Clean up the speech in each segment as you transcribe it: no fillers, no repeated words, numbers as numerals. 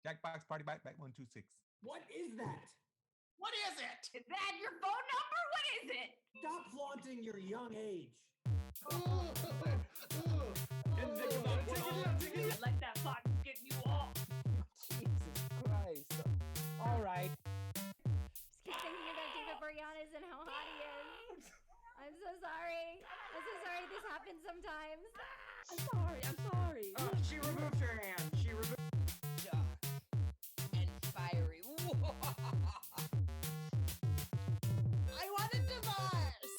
Jackbox Party Back 126. What is that? What is it? Is that your phone number? What is it? Stop flaunting your young age. Let that box get you off. Jesus Christ. All right. Just keep thinking about David Boreanaz and how hot he is. I'm so sorry. I'm so sorry this happens sometimes. I'm sorry. She removed her hand. She removed. Dark and fiery. I want a divorce.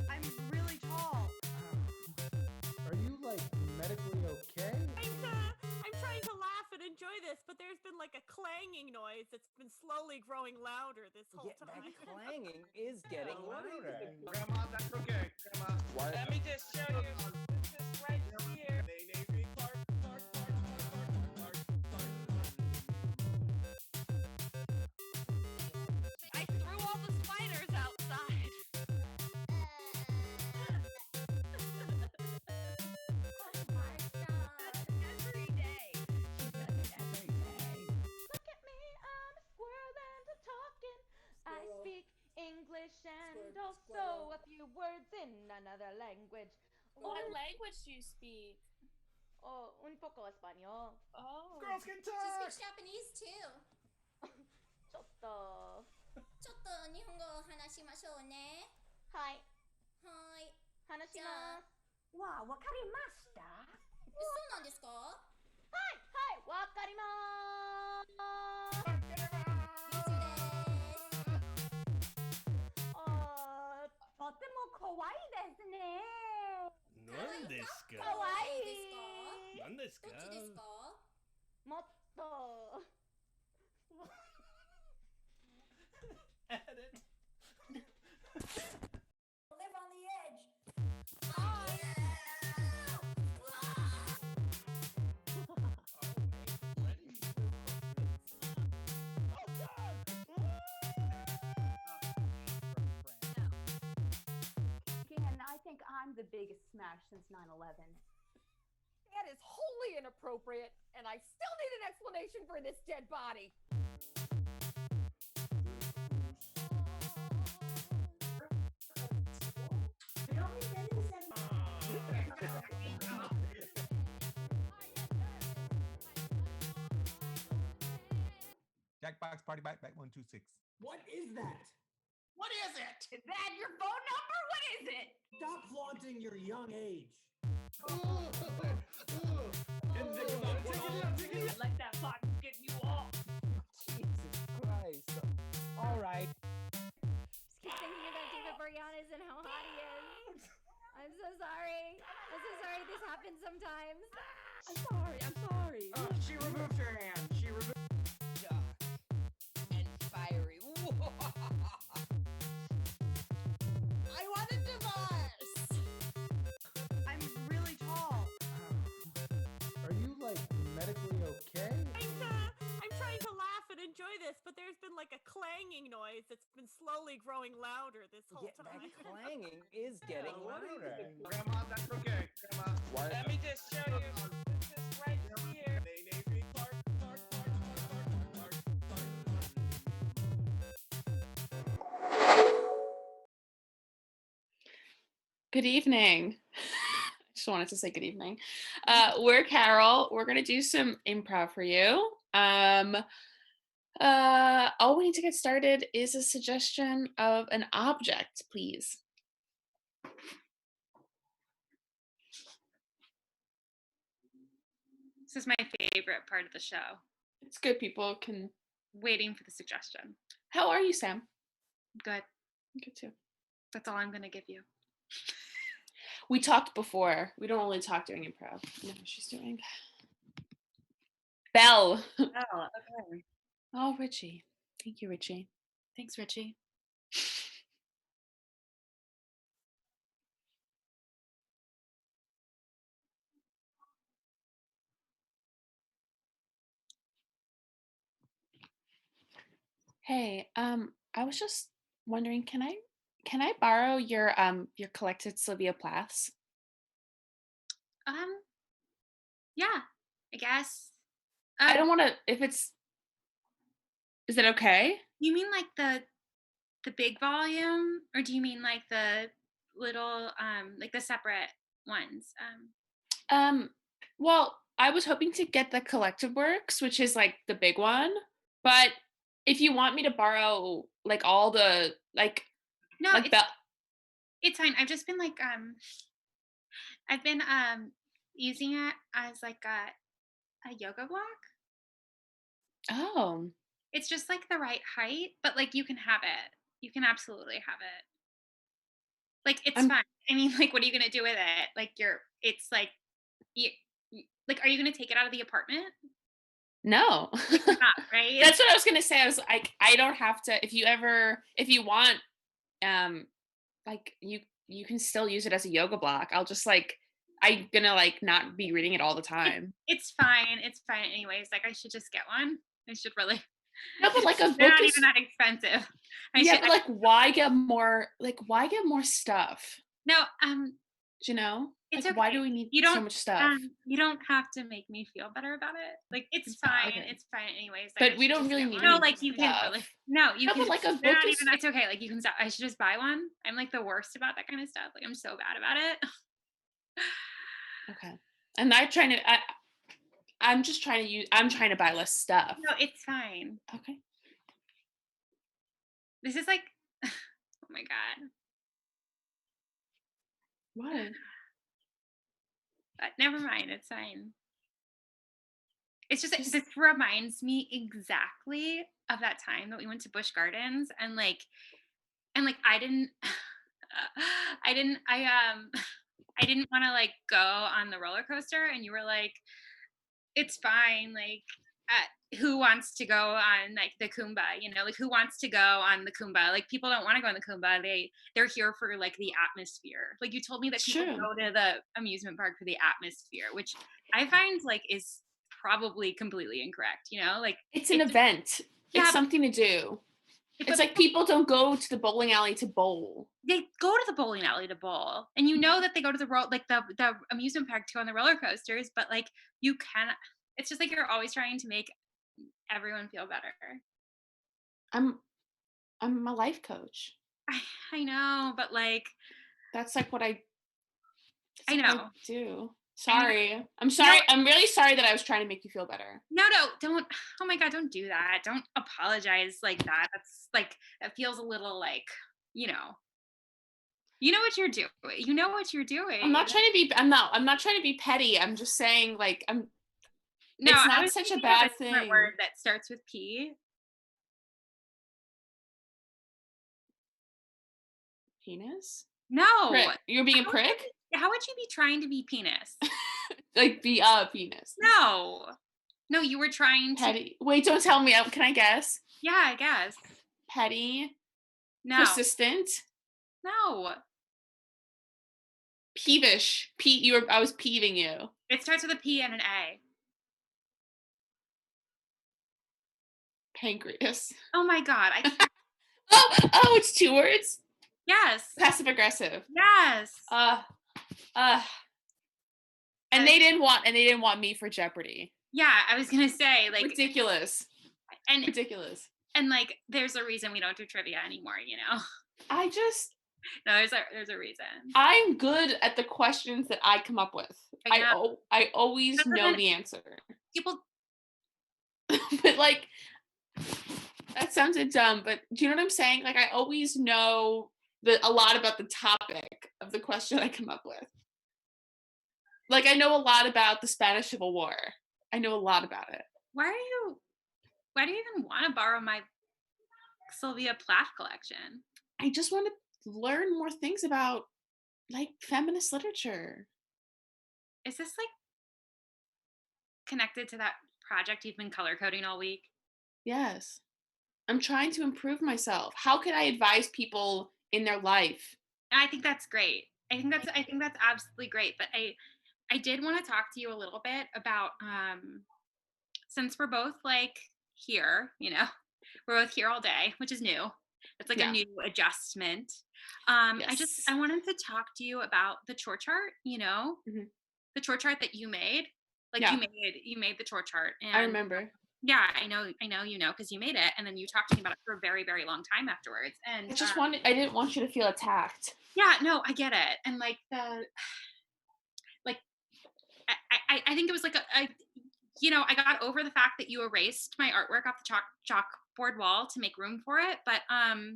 I'm really tall. Are you like medically okay? I'm trying to laugh and enjoy this, but there's been like a clanging noise that's been slowly growing louder this whole Yeah, time. that clanging is getting louder. Grandma, that's okay. Grandma. Let me just show you. This is right here. I threw all the spiders outside. Every day. She does it every day. Look at me, I'm a squirrel and a talking. I speak English and also a few words in another language. What language do you speak? Oh, un poco español. Oh. Girls can She talk. speaks Japanese too. ちょっと。ちょっと日本語を話しましょうね。はい。はーい。話します。わかりました。そうなんですか？はいはいわかりまーす。とても怖いですね。何ですか？かわいい。何ですか？どっちですか？もっと。Edit. Live on the edge. Again, I think I'm the biggest smash since 9/11. That is wholly inappropriate, and I still need an explanation for this dead body. Jackbox Party Back 126. What is that? What is it? Is that your phone number? What is it? Stop flaunting your young age. Let that box get you off. Jesus Christ. All right. Just keep thinking about David Boreanaz and how hot he is. I'm so sorry. I'm so sorry this happens sometimes. I'm sorry. She removed her hand. She removed. Dark and fiery. I want a divorce. I'm really tall. Are you like medically okay? I'm trying to laugh and enjoy this, but there's been like a clanging noise that's been slowly growing louder this whole Yeah, that time. clanging is getting louder. Grandma, that's okay. Grandma. Let me just show you. This is right here. Good evening. I just wanted to say good evening. We're Carol. We're gonna do some improv for you. All we need to get started is a suggestion of an object, please. This is my favorite part of the show. It's good. People can. Waiting for the suggestion. How are you, Sam? Good. Good too. That's all I'm gonna give you. We talked before. We don't only talk during improv. I know what she's doing. Belle. Oh, okay. Oh, Richie. Thank you, Richie. Thanks, Richie. Hey, I was just wondering, can I Can I borrow your collected Sylvia Plaths? Yeah, I guess. I don't want to. Is it okay? You mean like the big volume, or do you mean like the little like the separate ones? Well, I was hoping to get the collected works, which is like the big one, but if you want me to borrow like all the No, like the it's fine. I've just been like I've been using it as like a yoga block. oh, It's just like the right height, but like you can have it. You can absolutely have it. Like it's I'm fine. I mean, like, what are you gonna do with it? Like it's like you, like, are you gonna take it out of the apartment? no. Like you're not, right? That's what I was gonna say. I was like, I don't have to. If you want, like you can still use it as a yoga block. I'll just like I'm gonna like not be reading it all the time. It's fine. It's fine anyways. Like I should just get one. I should really. No, but like a They're book not is even that expensive. yeah, but like why get more? Like why get more stuff? No, Do you know? it's Like okay. why do we need You so don't much stuff? you don't have to make me feel better about it. Like it's Oh, fine. okay. It's fine anyways. Like, But I we should don't just really get need one. No, any like you can stuff. really. No, you No, can. but like a They're book not is even. It's okay. Like you can stop. I should just buy one. I'm like the worst about that kind of stuff. Like I'm so bad about it. okay. I'm not trying to. I'm just trying to use. I'm trying to buy less stuff. No, it's fine. Okay. This is like, oh my god. What? But never mind. It's fine. It's just this reminds me exactly of that time that we went to Busch Gardens and I didn't I didn't I didn't want to like go on the roller coaster and you were like it's fine like who wants to go on like the Kumba, you know, like who wants to go on the Kumba? Like people don't want to go on the Kumba. They're here for like the atmosphere. Like you told me that people go to the amusement park for the atmosphere, which I find like is probably completely incorrect, you know? Like it's an event. Yeah, it's something to do. It's like people don't go to the bowling alley to bowl. They go to the bowling alley to bowl, and you know that they go to the amusement park to go on the roller coasters. But like you cannot. It's just like you're always trying to make everyone feel better. I'm a life coach. I know, but like that's like what I know. Do. Sorry. I'm sorry. No, I'm really sorry that I was trying to make you feel better. No, don't. Oh my God, don't do that. Don't apologize like that. That's like, that feels a little like, you know what you're doing. You know what you're doing. I'm not trying to be, I'm not trying to be petty. I'm just saying like, no, it's not such a bad thing. Word that starts with P. Penis? No. Prick. You're being a prick? How would you be trying to be penis? Like be a penis. No, you were trying to. Petty. Wait, don't tell me. Can I guess? Yeah, I guess. Petty. No. Persistent. No. Peevish. I was peeving you. It starts with a P and an A. Pancreas. Oh my God. I can't. oh, it's 2 words? Yes. Passive aggressive. Yes. And they didn't want me for Jeopardy. Yeah, I was gonna say like ridiculous. And ridiculous. And like there's a reason we don't do trivia anymore, you know. No, there's a reason. I'm good at the questions that I come up with. I always know the answer. People but like that sounded dumb, but do you know what I'm saying? Like I always know a lot about the topic of the question I come up with. Like I know a lot about the Spanish Civil War. I know a lot about it. Why do you even want to borrow my Sylvia Plath collection? I just want to learn more things about like feminist literature. Is this like connected to that project you've been color coding all week? Yes. I'm trying to improve myself. How can I advise people in their life? I think that's great. I think that's absolutely great. But I did want to talk to you a little bit about since we're both like here, you know, we're both here all day, which is new. It's like a new adjustment. I wanted to talk to you about the chore chart, Mhm. the chore chart that you made. Like Yeah. you made the chore chart, and I remember. yeah, I know, because you made it, and then you talked to me about it for a very, very long time afterwards. And I didn't want you to feel attacked. yeah, no, I get it. And like I think it was like I got over the fact that you erased my artwork off the chalkboard wall to make room for it, but I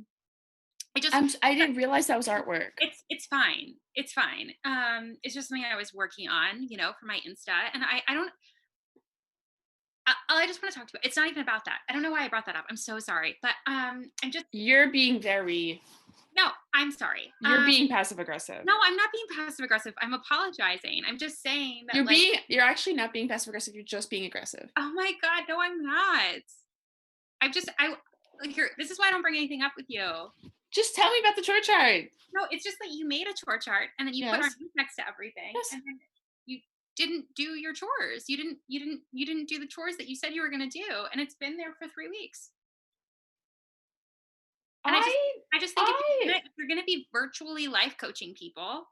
didn't realize that was artwork. it's fine. It's fine. It's just something I was working on, for my Insta, and I don't. I just want to talk to you. It's not even about that. I don't know why I brought that up. I'm so sorry, but I'm just. You're being very. No, I'm sorry. You're being passive aggressive. No, I'm not being passive aggressive. I'm apologizing. I'm just saying that you're actually not being passive aggressive. You're just being aggressive. Oh my God, no, I'm not. Here. This is why I don't bring anything up with you. Just tell me about the chore chart. No, it's just that you made a chore chart and then you put our names next to everything, and then you didn't do your chores. You didn't do the chores that you said you were going to do, and it's been there for 3 weeks. And I just think if you're going to be virtually life coaching people,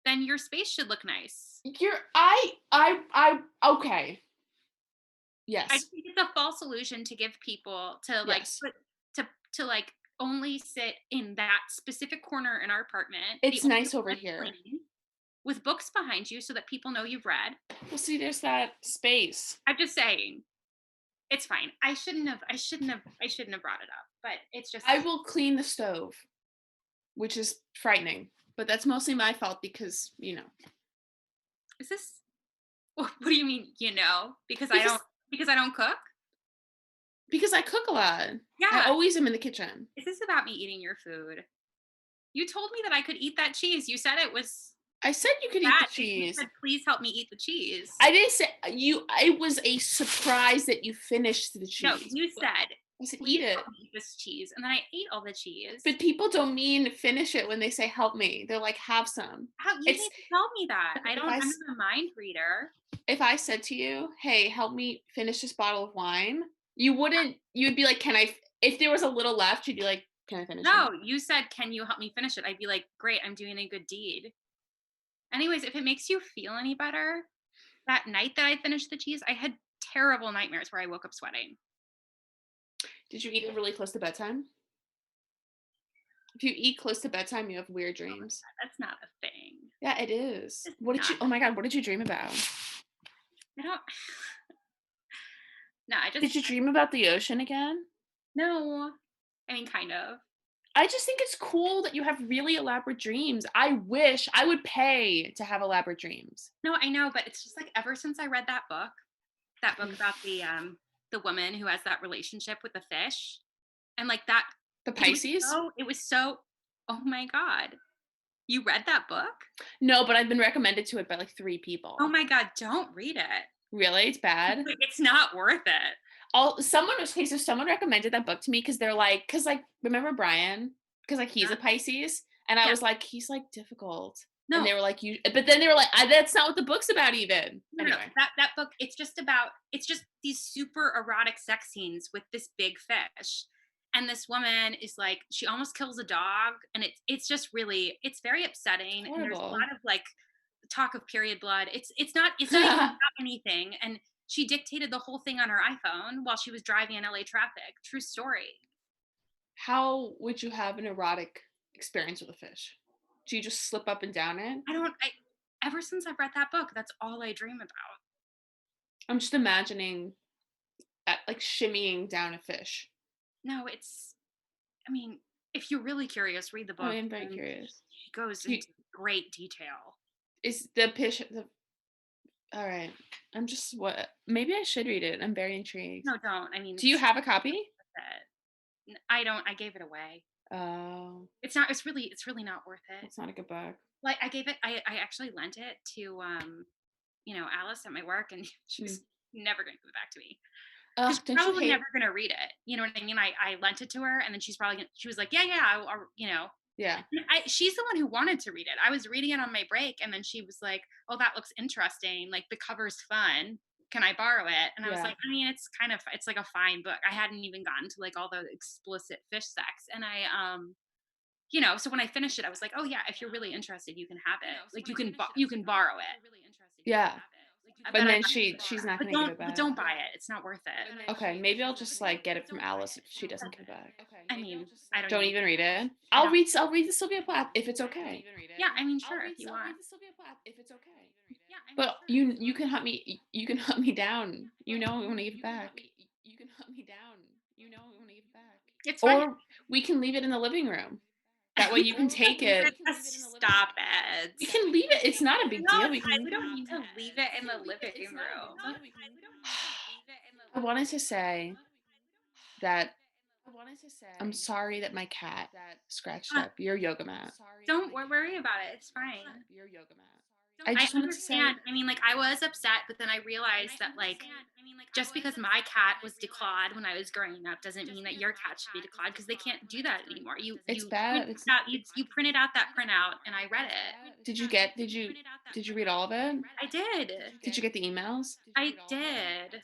then your space should look nice. Okay. Yes. I think it's a false illusion to give people to like only sit in that specific corner in our apartment. It's nice over here. With books behind you so that people know you've read. Well, see, there's that space. I'm just saying. It's fine. I shouldn't have brought it up, but it's just. I will clean the stove, which is frightening, but that's mostly my fault because, Is this? What do you mean, Because I don't cook? Because I cook a lot. Yeah. I always am in the kitchen. Is this about me eating your food? You told me that I could eat that cheese. You said it was. I said you could eat the cheese. You said, please help me eat the cheese. I didn't say it was a surprise that you finished the cheese. No, you said. I said eat it. Help me eat this cheese, and then I ate all the cheese. But people don't mean finish it when they say help me. They're like have some. You need to tell me that. I'm not a mind reader. If I said to you, hey, help me finish this bottle of wine, you'd be like, can I, if there was a little left, you'd be like, can I finish it? No, you said, can you help me finish it? I'd be like, great, I'm doing a good deed. Anyways, if it makes you feel any better, that night that I finished the cheese, I had terrible nightmares where I woke up sweating. Did you eat it really close to bedtime? If you eat close to bedtime, you have weird dreams. That's not a thing. Yeah, it is. Oh my God, what did you dream about? I don't. No, Did you dream about the ocean again? No. I mean, kind of. I just think it's cool that you have really elaborate dreams. I wish I would pay to have elaborate dreams. No, I know, but it's just like ever since I read that book about the woman who has that relationship with the fish, and like that. The Pisces? It was so. Oh my God. You read that book? No, but I've been recommended to it by like 3 people. Oh my God, don't read it. Really? It's bad? It's not worth it. Someone recommended that book to me because remember Brian? Because like he's a Pisces. And I was like, he's like difficult. No. And they were like, but then they were like, that's not what the book's about even. No, that book, it's just these super erotic sex scenes with this big fish. And this woman is like, she almost kills a dog. And it's just really, it's very upsetting. And there's a lot of like talk of period blood. It's not even about anything. And she dictated the whole thing on her iPhone while she was driving in LA traffic. True story. How would you have an erotic experience with a fish? Do you just slip up and down it? Ever since I've read that book, that's all I dream about. I'm just imagining like shimmying down a fish. No, if you're really curious, read the book. I am very curious. She goes into great detail. Is the fish all right. Maybe I should read it. I'm very intrigued. No, don't. Do you have a copy? I don't. I gave it away. Oh. It's really not worth it. It's not a good book. Like I actually lent it to Alice at my work, and she was never going to give it back to me. She's probably never going to read it. You know what I mean? I lent it to her, and then she was like, yeah, I'll Yeah. She's the one who wanted to read it. I was reading it on my break, and then she was like, oh, that looks interesting. Like the cover's fun. Can I borrow it? And I was like, it's like a fine book. I hadn't even gotten to like all the explicit fish sex. And you know, so when I finished it, I was like, oh yeah, if you're really interested, you can have it. Like you can borrow it. Yeah. But And I then she's not gonna give it but back. don't buy it. It's not worth it. Okay, maybe I'll just like get it from Alice if she doesn't give it back. I mean, I Don't even read it. I I'll don't- read the Sylvia Plath if it's okay. Yeah, I mean, sure, if you want. But you can hunt me down. You know I want to give it back. It's fine. Or we can leave it in the living room. That way you can take it. Stop it. We can leave it. It's not a big deal. We don't need to leave it in the living room. I wanted to say that I'm sorry that my cat scratched up your yoga mat. Don't worry about it. It's fine. I just wanted to say, understand. I mean, like, I was upset, but then I realized that, like, just because my cat was declawed when I was growing up doesn't mean that your cat should be declawed, because they can't do that anymore. It's you bad. printed out, you printed out that printout, and I read it. did you read all of it? I did. Did you get the emails? I did.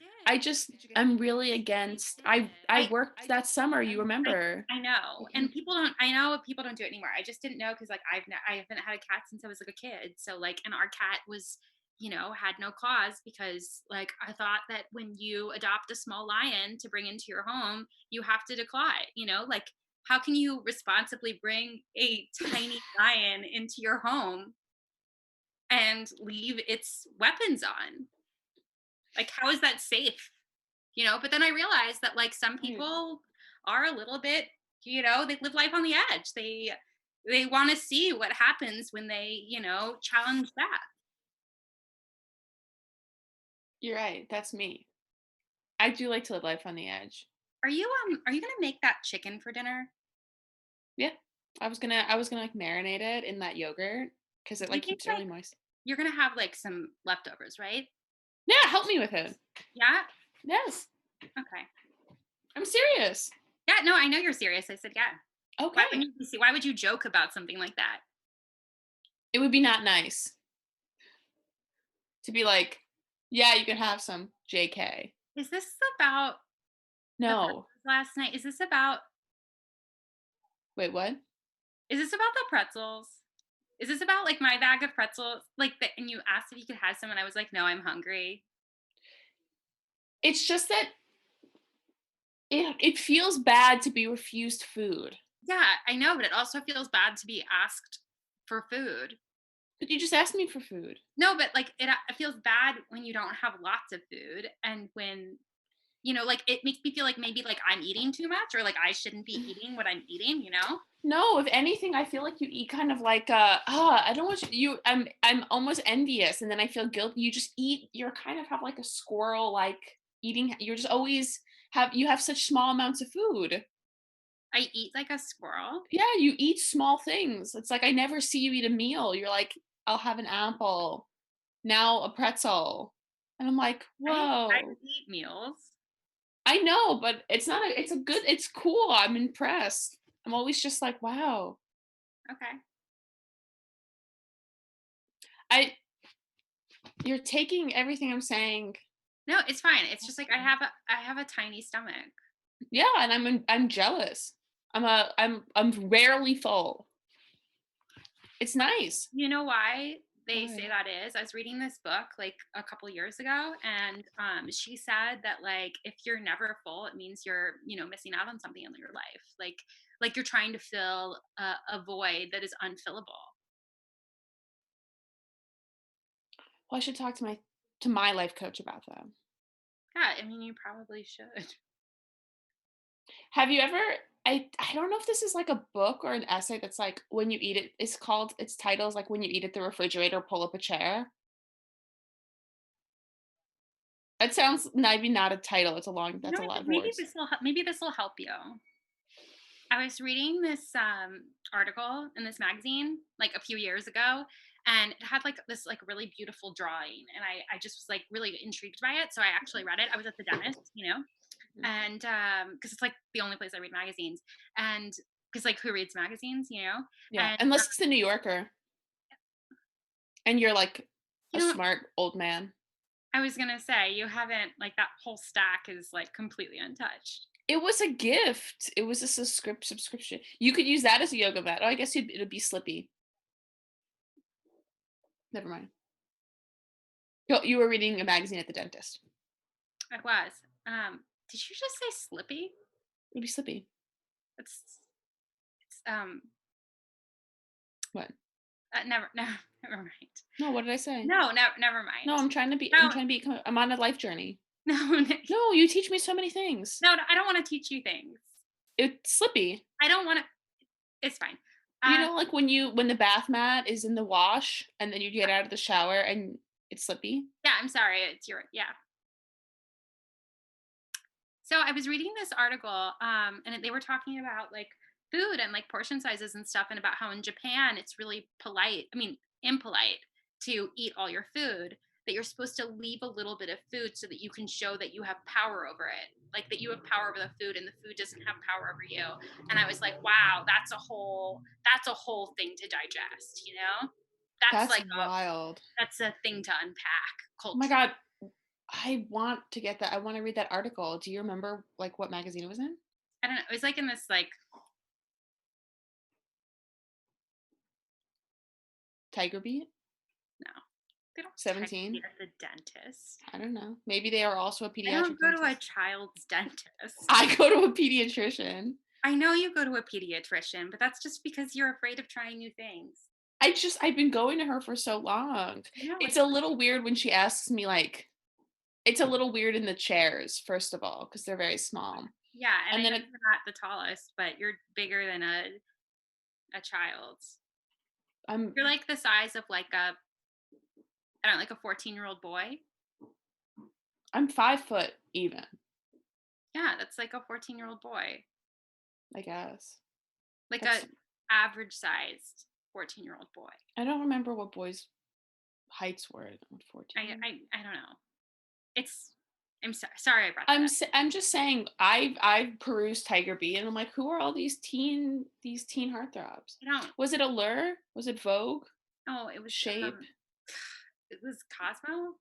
I'm really against. I worked that summer. You remember? I know, and I know people don't do it anymore. I just didn't know, because like I haven't had a cat since I was like a kid. So like, and our cat was, you know, had no claws, because like I thought that when you adopt a small lion to bring into your home, you have to declaw it. You know, like how can you responsibly bring a tiny lion into your home and leave its weapons on? Like, how is that safe? You know, but then I realized that like some people are a little bit, you know, they live life on the edge. They want to see what happens when they, you know, challenge that. You're right. That's me. I do like to live life on the edge. Are you gonna make that chicken for dinner? Yeah. I was gonna like marinate it in that yogurt because it like keeps it really moist. You're gonna have like some leftovers, right? Yeah, help me with it. Yeah? Yes. Okay. I'm serious. Yeah, no, I know you're serious. I said yeah. Okay. Why would you joke about something like that? It would be not nice to be like, yeah, you can have some, JK. Is this about No. last night? Is this about Wait, what? Is this about the pretzels? Is this about like my bag of pretzels? Like and you asked if you could have some, and I was like, no, I'm hungry. It's just that it feels bad to be refused food. Yeah, I know, but it also feels bad to be asked for food. But you just asked me for food. No, but like it feels bad when you don't have lots of food, and when, you know, like it makes me feel like maybe like I'm eating too much, or like I shouldn't be eating what I'm eating, you know? No, if anything, I feel like you eat kind of like I don't want you I'm almost envious, and then I feel guilty. You just eat, you're kind of have like a squirrel like eating, you're just always you have such small amounts of food. I eat like a squirrel. Yeah, you eat small things. It's like I never see you eat a meal. You're like, I'll have an apple, now a pretzel. And I'm like, whoa. I eat meals. I know, but it's cool. I'm impressed. I'm always just like, wow. Okay. You're taking everything I'm saying. No, it's fine. It's just like I have a tiny stomach. Yeah, and I'm jealous. I'm rarely full. It's nice. You know why they say that is? I was reading this book like a couple years ago, and she said that like if you're never full, it means you're, you know, missing out on something in your life. Like you're trying to fill a void that is unfillable. Well, I should talk to my life coach about that. Yeah, I mean, you probably should. Have you ever, I don't know if this is like a book or an essay that's like when you eat it, its title is like when you eat at the refrigerator, pull up a chair. It sounds maybe not a title. That's a lot of words. Maybe this will help you. I was reading this article in this magazine like a few years ago, and it had like this like really beautiful drawing, and I just was like really intrigued by it. So I actually read it. I was at the dentist, you know, and because it's like the only place I read magazines, and because like who reads magazines, you know? Yeah, unless it's the New Yorker, and you're like a smart old man. I was gonna say you haven't like that whole stack is like completely untouched. It was a gift. It was a subscription. You could use that as a yoga mat. Oh, I guess it'd be Slippy. Never mind. You were reading a magazine at the dentist. I was. Did you just say Slippy? It'd be Slippy. It's What? Never mind. No, what did I say? No, never mind. No, I'm trying to be. I'm on a life journey. No, No, you teach me so many things. No, I don't want to teach you things. It's Slippy. I don't want to. It's fine. You know, like when the bath mat is in the wash and then you get out of the shower and it's Slippy. Yeah, I'm sorry. It's yeah. So I was reading this article, and they were talking about like food and like portion sizes and stuff, and about how in Japan it's really impolite to eat all your food. That you're supposed to leave a little bit of food so that you can show that you have power over it, like that you have power over the food and the food doesn't have power over you. And I was like, wow, that's a whole thing to digest, you know? That's like wild. That's a thing to unpack. Culture. Oh my God. I want to get that. I want to read that article. Do you remember like what magazine it was in? I don't know. It was like in this like Tiger Beat? No. They don't 17 at the dentist. I don't know. Maybe they are also a pediatric I don't go dentist. to a child's dentist. I go to a pediatrician. I know you go to a pediatrician, but that's just because you're afraid of trying new things. I've been going to her for so long. It's a little weird when she asks me like, it's a little weird in the chairs, first of all, because they're very small. Yeah, and then you're not the tallest, but you're bigger than a child. You're like the size of like like a 14-year-old boy. I'm 5 foot even. Yeah, that's like a 14-year-old boy. I guess. Like a average sized 14-year-old boy. I don't remember what boys' heights were at 14. I don't know. I'm sorry I brought that. I'm just saying I've perused Tiger Beat and I'm like, who are all these teen heartthrobs? Was it Allure? Was it Vogue? Oh, it was Shape. It was Cosmo.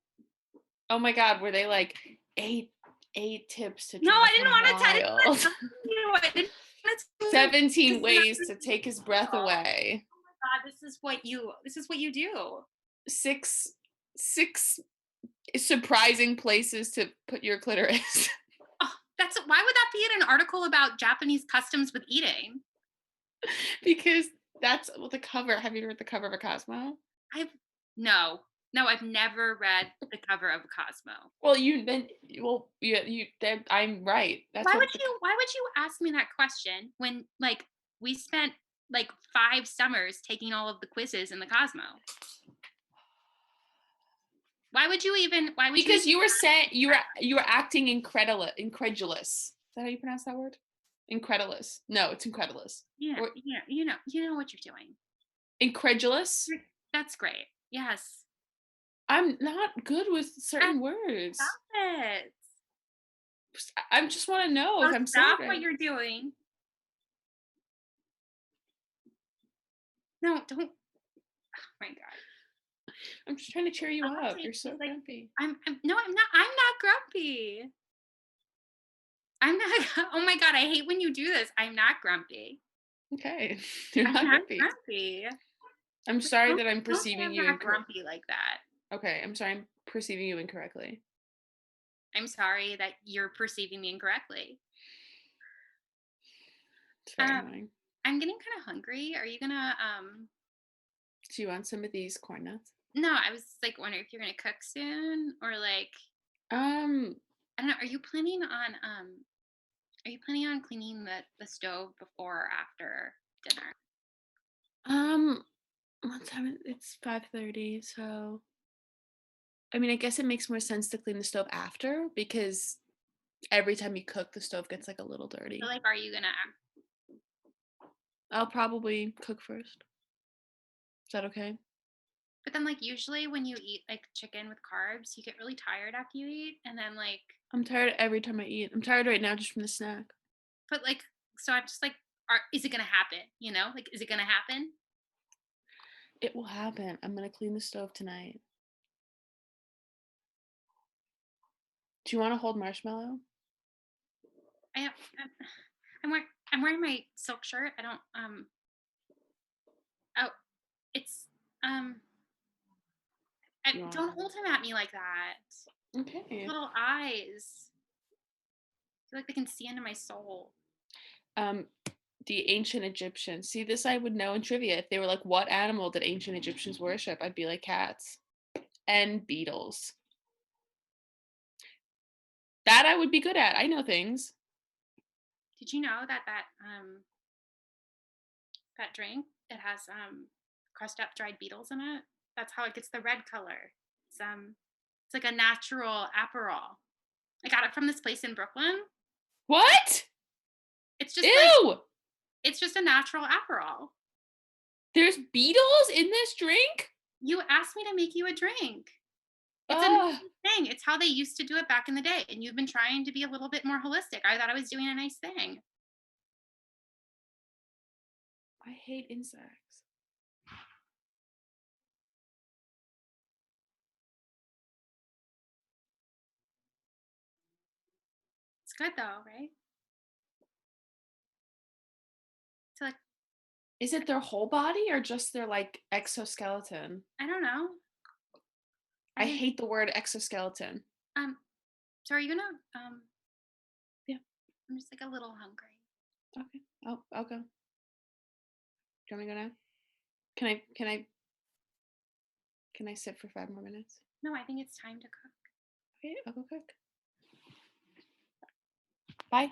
Oh my God, were they like 8 tips to? No, I didn't want to tell you. 17 ways to take his breath away. Oh my God, this is what you do. 6 surprising places to put your clitoris. Oh, why would that be in an article about Japanese customs with eating? Because that's the cover. Have you read the cover of a Cosmo? No, I've never read the cover of a Cosmo. Well, I'm right. Why would you ask me that question when like we spent like 5 summers taking all of the quizzes in the Cosmo? Because you were saying you were acting incredulous. Is that how you pronounce that word? Incredulous. No, it's incredulous. Yeah, you know what you're doing. Incredulous? That's great. Yes. I'm not good with certain words. Stop it. I just want to know if I'm saying stop what you're doing. No, don't. Oh my God. I'm just trying to cheer you up. You're so grumpy. I'm not grumpy. I'm not. Oh my God, I hate when you do this. I'm not grumpy. Okay. You're not grumpy. I'm sorry that I'm perceiving you grumpy like that. Okay, I'm sorry I'm perceiving you incorrectly. I'm sorry that you're perceiving me incorrectly. It's very annoying. I'm getting kind of hungry. Are you gonna Do you want some of these corn nuts? No, I was like wondering if you're gonna cook soon or like I don't know. Are you planning on cleaning the stove before or after dinner? What time? It's 5:30, so I mean, I guess it makes more sense to clean the stove after because every time you cook, the stove gets like a little dirty. So, like, are you gonna? I'll probably cook first. Is that okay? But then, like, usually when you eat like chicken with carbs, you get really tired after you eat, and then like. I'm tired every time I eat. I'm tired right now just from the snack. But like, so I'm just like, is it gonna happen? You know, like, is it gonna happen? It will happen. I'm gonna clean the stove tonight. Do you want to hold Marshmallow? I'm wearing my silk shirt. I don't oh it's don't hold him at me like that. Okay. Little eyes. I feel like they can see into my soul. The ancient Egyptians. See, this I would know in trivia. If they were like, what animal did ancient Egyptians worship? I'd be like cats and beetles. That I would be good at. I know things. Did you know that that drink, it has crushed up dried beetles in it? That's how it gets the red color. It's like a natural Aperol. I got it from this place in Brooklyn. What? It's just Ew! It's just a natural Aperol. There's beetles in this drink? You asked me to make you a drink. It's a nice thing. It's how they used to do it back in the day. And you've been trying to be a little bit more holistic. I thought I was doing a nice thing. I hate insects. It's good though, right? So like, is it their whole body or just their like exoskeleton? I don't know. I hate the word exoskeleton. So are you gonna yeah. I'm just like a little hungry. Okay. Oh, I'll go. Do you want me to go now? Can I sit for 5 more minutes? No, I think it's time to cook. Okay, I'll go cook. Bye.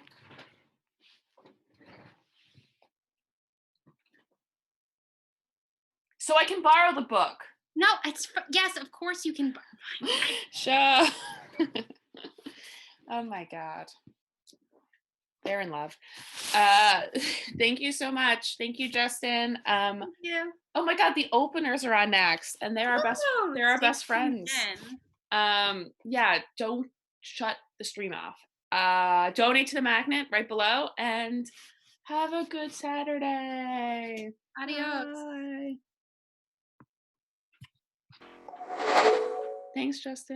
So I can borrow the book. No, yes, of course you can borrow. Sure. Oh my God. They're in love. Thank you so much. Thank you, Justin. Thank you. Oh my God, the openers are on next, and they're our best friends. Yeah, don't shut the stream off. Donate to the magnet right below, and have a good Saturday. Adios. Bye. Thanks, Justin.